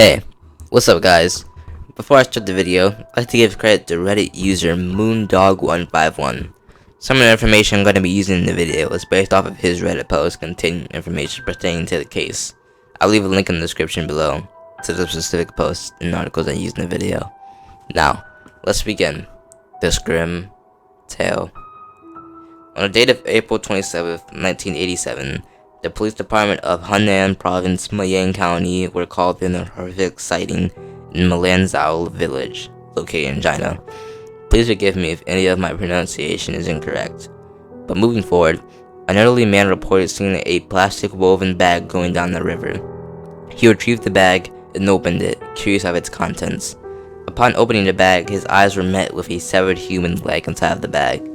Hey, what's up guys? Before I start the video, I'd like to give credit to Reddit user Moondog151. Some of the information I'm going to be using in the video is based off of his Reddit post containing information pertaining to the case. I'll leave a link in the description below to the specific posts and articles I used in the video. Now, let's begin this grim tale. On the date of April 27th, 1987, the police department of Hunan Province, Malan County were called in a horrific sighting in Malan village, located in China. Please forgive me if any of my pronunciation is incorrect. But moving forward, an elderly man reported seeing a plastic woven bag going down the river. He retrieved the bag and opened it, curious of its contents. Upon opening the bag, his eyes were met with a severed human leg inside of the bag.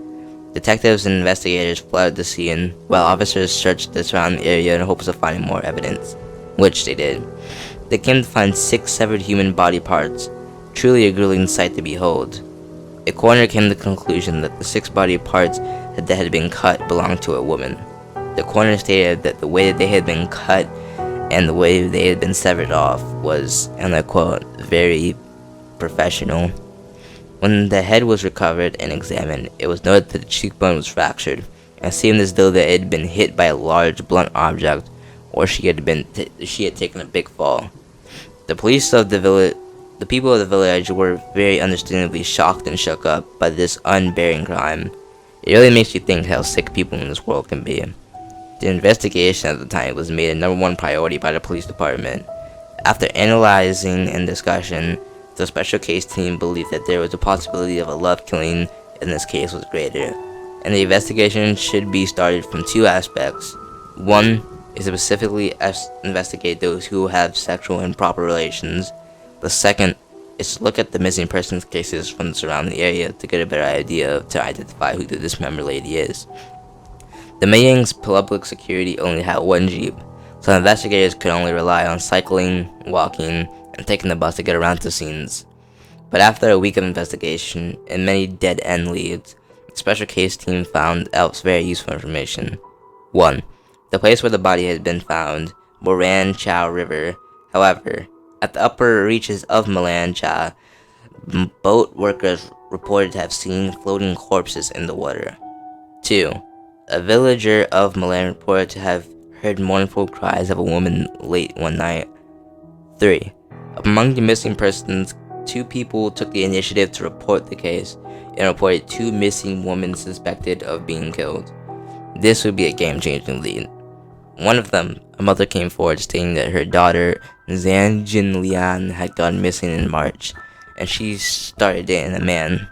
Detectives and investigators flooded the scene, while officers searched the surrounding area in hopes of finding more evidence, which they did. They came to find 6 severed human body parts, truly a grueling sight to behold. A coroner came to the conclusion that the 6 body parts that had been cut belonged to a woman. The coroner stated that the way that they had been cut and the way they had been severed off was, and I quote, very professional. When the head was recovered and examined, it was noted that the cheekbone was fractured, and seemed as though that it had been hit by a large blunt object, or she had taken a big fall. The people of the village were very understandably shocked and shook up by this unbearing crime. It really makes you think how sick people in this world can be. The investigation at the time was made a #1 priority by the police department. After analyzing and discussion, the special case team believed that there was a possibility of a love killing in this case was greater, and the investigation should be started from 2 aspects. One is to specifically investigate those who have sexual improper relations. The second is to look at the missing persons cases from the surrounding area to get a better idea to identify who the dismembered lady is. The Mayang's public security only had 1 jeep, so investigators could only rely on cycling, walking, and taking the bus to get around to scenes. But after a week of investigation and many dead-end leads, the special case team found out very useful information. 1. The place where the body had been found, Moran Chao River. However, at the upper reaches of Malan Chao, boat workers reported to have seen floating corpses in the water. 2. A villager of Malan reported to have heard mournful cries of a woman late one night. 3. Among the missing persons, 2 people took the initiative to report the case and reported 2 missing women suspected of being killed. This would be a game-changing lead. One of them, a mother, came forward stating that her daughter, Zhan Jinlian, had gone missing in March, and she started dating a man.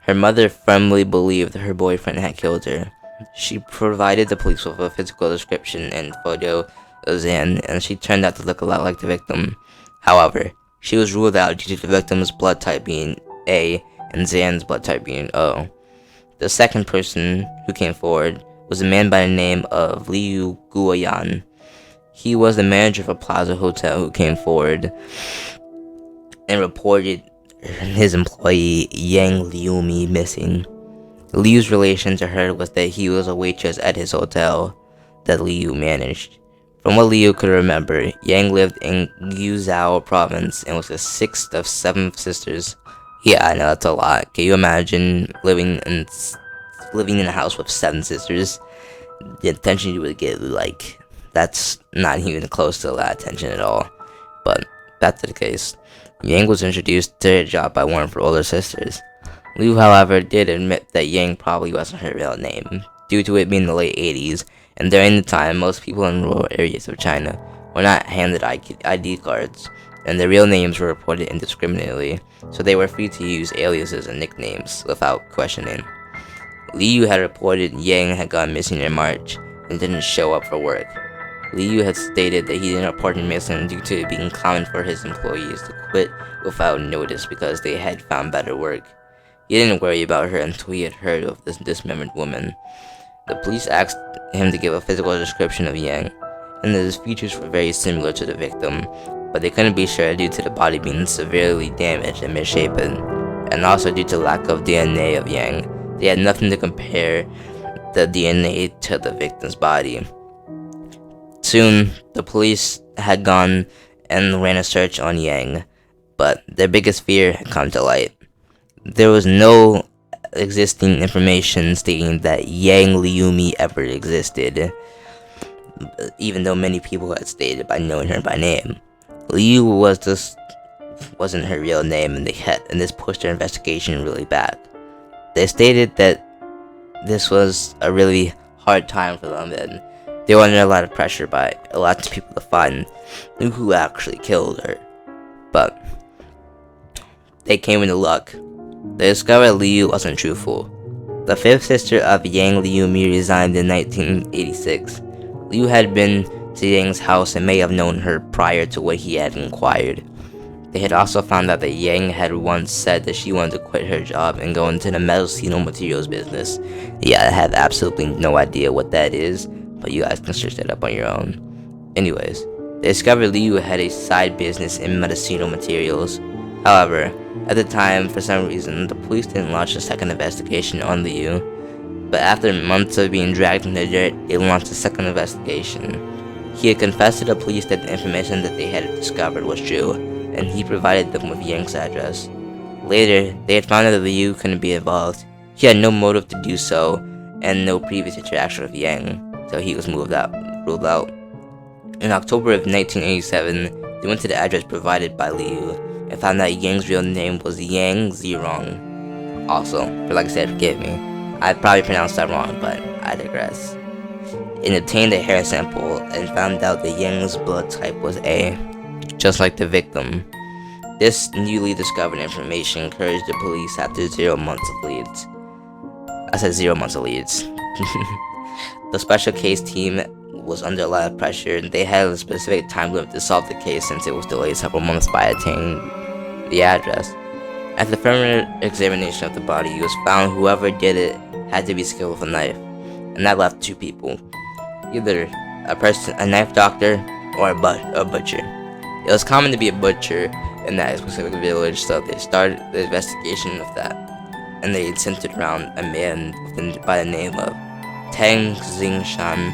Her mother firmly believed her boyfriend had killed her. She provided the police with a physical description and photo of Zhan, and she turned out to look a lot like the victim. However, she was ruled out due to the victim's blood type being A and Zhan's blood type being O. The second person who came forward was a man by the name of Liu Guoyan. He was the manager of a Plaza Hotel who came forward and reported his employee Yang Liumi missing. Liu's relation to her was that he was a waitress at his hotel that Liu managed. From what Liu could remember, Yang lived in Guizhou province and was the 6th of 7 sisters. Yeah, I know, that's a lot. Can you imagine living in a house with 7 sisters? The attention you would get, like, that's not even close to a lot of attention at all. But back to the case. Yang was introduced to her job by one of her older sisters. Liu, however, did admit that Yang probably wasn't her real name, due to it being the late 80s, and during the time, most people in rural areas of China were not handed ID cards, and their real names were reported indiscriminately, so they were free to use aliases and nicknames without questioning. Liu had reported Yang had gone missing in March and didn't show up for work. Liu had stated that he didn't report him missing due to it being common for his employees to quit without notice because they had found better work. He didn't worry about her until he had heard of this dismembered woman. The police asked him to give a physical description of Yang, and his features were very similar to the victim, but they couldn't be sure due to the body being severely damaged and misshapen, and also due to lack of DNA of Yang. They had nothing to compare the DNA to the victim's body. Soon, the police had gone and ran a search on Yang, but their biggest fear had come to light. There was no existing information stating that Yang Liumi ever existed, even though many people had stated by knowing her by name. Liu wasn't her real name, and this pushed their investigation really back. They stated that this was a really hard time for them, and they were under a lot of pressure by a lot of people to find who actually killed her. But they came into luck. They discovered Liu wasn't truthful. The fifth sister of Yang Liumi resigned in 1986. Liu had been to Yang's house and may have known her prior to what he had inquired. They had also found out that Yang had once said that she wanted to quit her job and go into the medicinal materials business. Yeah, I have absolutely no idea what that is, but you guys can search that up on your own. Anyways, they discovered Liu had a side business in medicinal materials. However, at the time, for some reason, the police didn't launch a second investigation on Liu. But after months of being dragged in the dirt, they launched a second investigation. He had confessed to the police that the information that they had discovered was true, and he provided them with Yang's address. Later, they had found out that Liu couldn't be involved. He had no motive to do so, and no previous interaction with Yang, so he was ruled out. In October of 1987, they went to the address provided by Liu, and found that Yang's real name was Yang Zirong. Also, like I said, forgive me, I probably pronounced that wrong, but I digress. And obtained a hair sample, and found out that Yang's blood type was A, just like the victim. This newly discovered information encouraged the police after 0 months of leads. I said 0 months of leads. The special case team was under a lot of pressure, and they had a specific time limit to solve the case since it was delayed several months by attaining the address. After further examination of the body, it was found whoever did it had to be skilled with a knife, and that left two people, either a knife doctor or a butcher. It was common to be a butcher in that specific village, so they started the investigation of that, and they centered around a man by the name of Tang Xingshan.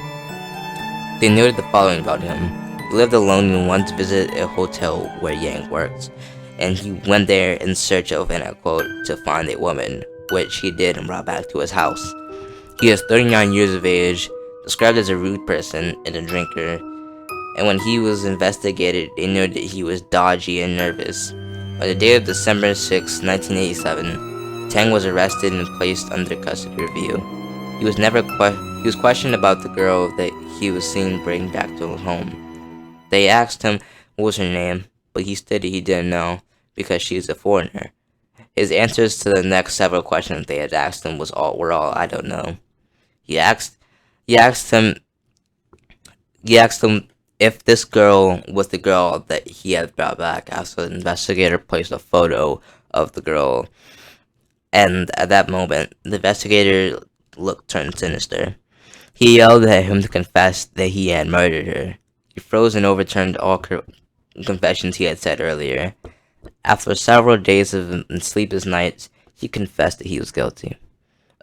They noted the following about him. He lived alone and wanted to visit a hotel where Yang worked, and he went there in search of, and I quote, to find a woman, which he did and brought back to his house. He is 39 years of age, described as a rude person and a drinker, and when he was investigated, they noted that he was dodgy and nervous. On the day of December 6, 1987, Tang was arrested and placed under custody review. He was questioned about the girl that he was seen bring back to his home. They asked him what was her name, but he stated he didn't know because she was a foreigner. His answers to the next several questions they had asked him were all I don't know. He asked him if this girl was the girl that he had brought back after the investigator placed a photo of the girl. And at that moment, the investigator turned sinister. He yelled at him to confess that he had murdered her. He froze and overturned all confessions he had said earlier. After several days of sleepless nights, he confessed that he was guilty.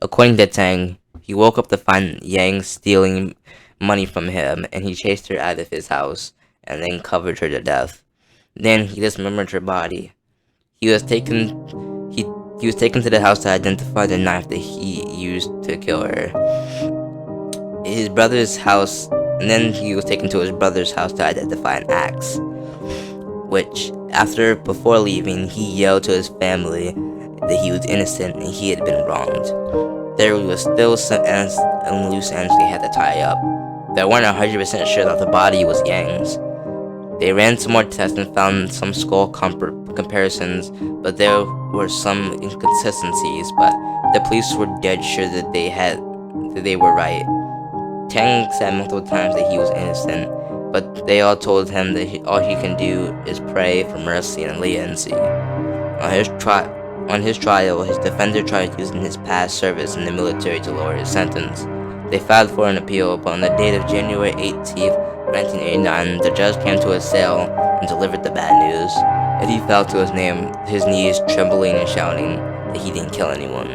According to Tang, he woke up to find Yang stealing money from him, and he chased her out of his house, and then covered her to death. Then he dismembered her body. He was taken to the house to identify the knife that he used to kill her. His brother's house, and then he was taken to his brother's house to identify an axe, which, before leaving, he yelled to his family that he was innocent and he had been wronged. There was still some loose ends they had to tie up. They weren't 100% sure that the body was Yang's. They ran some more tests and found some skull comparisons, but there were some inconsistencies, but the police were dead sure that they were right. Tang said multiple times that he was innocent, but they all told him that all he can do is pray for mercy and leniency. On his trial, his defender tried using his past service in the military to lower his sentence. They filed for an appeal, but on the date of January 18th, 1989, the judge came to his cell and delivered the bad news, and he fell to his knees, trembling and shouting that he didn't kill anyone.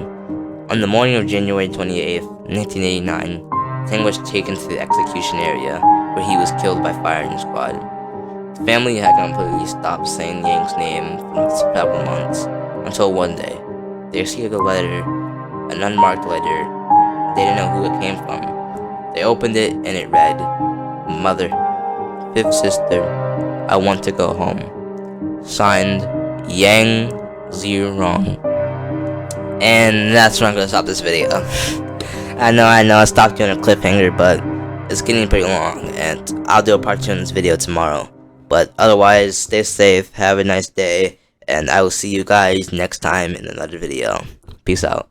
On the morning of January 28th, 1989, Tang was taken to the execution area, where he was killed by firing squad. The family had completely stopped saying Yang's name for several months, until one day, they received a letter, an unmarked letter. They didn't know who it came from. They opened it and it read, "Mother, fifth sister, I want to go home. Signed, Yang Zirong." And that's where I'm gonna stop this video. I know, I stopped you on a cliffhanger, but it's getting pretty long, and I'll do a part 2 on this video tomorrow. But otherwise, stay safe, have a nice day, and I will see you guys next time in another video. Peace out.